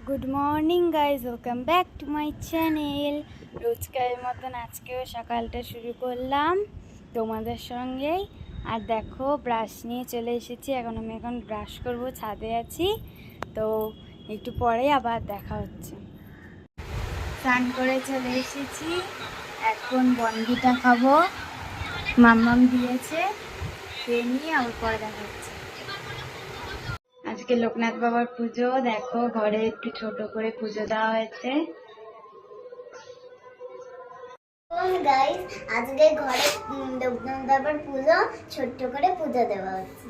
Good morning guys, welcome back to my channel. রোজকার মতন আজকেও সকালটা শুরু করলাম তোমাদের সঙ্গেই। আর দেখো, ব্রাশ নিয়ে চলে এসেছি। এখন ব্রাশ করব, ছাদে আছি। তো একটু পরে আবার দেখা হচ্ছে। স্নান করে চলে এসেছি, এখন বনভিটা খাবো। মাম্মাম দিয়েছে, খেয়ে নিয়ে আবার পরে দেখা হচ্ছে। আজকে লোকনাথ বাবার পুজো, দেখো ঘরে একটু ছোট করে পুজো দেওয়া হয়েছে। গাইস, আজকে ঘরে লোকনাথ বাবার পুজো, ছোট্ট করে পুজো দেওয়া হচ্ছে।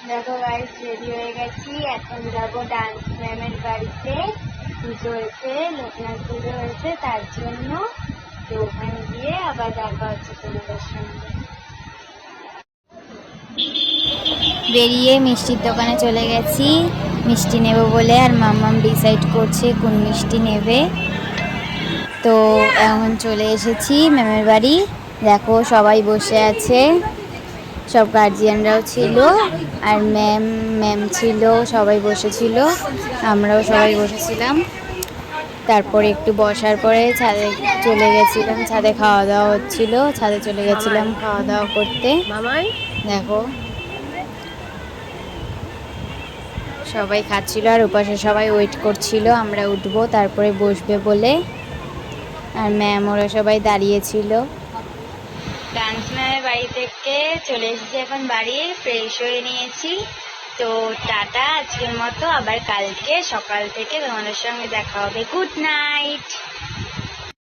দেখো গাইস, রেডি হয়ে গেছি, এখন যাবো ডান্স ম্যামের বাড়িতে। পুজো হয়েছে, লোকনাথ পুজো হয়েছে, তার জন্য। তো ওখানে গিয়ে আবার দেখা হচ্ছে তোমাদের সঙ্গে। বেরিয়ে মিষ্টির দোকানে চলে গেছি মিষ্টি নেব বলে, আর মাম্মাম ডিসাইড করছে কোন মিষ্টি নেবে। তো এখন চলে এসেছি ম্যামের বাড়ি। দেখো সবাই বসে আছে, সব গার্জিয়ানরাও ছিল, আর ম্যাম ছিল, সবাই বসেছিল, আমরাও সবাই বসেছিলাম। তারপরে একটু বসার পরে ছাদে চলে গেছিলাম, ছাদে খাওয়া দাওয়া হচ্ছিল, ছাদে চলে গেছিলাম খাওয়া দাওয়া করতে। দেখো সবাই খাচ্ছিল, আর ওপাশে সবাই ওয়েট করছিল আমরা উঠবো তারপরে বসবে বলে। আর ম্যাম ওরা সবাই দাঁড়িয়েছিল। ডান্স ম্যামের বাড়ি থেকে চলে এসেছি এখন বাড়ি, ফ্রেশ হয়ে নিয়েছি। তো টাটা আজকের মতো, আবার কালকে সকাল থেকে তোমাদের সঙ্গে দেখা হবে। Good night.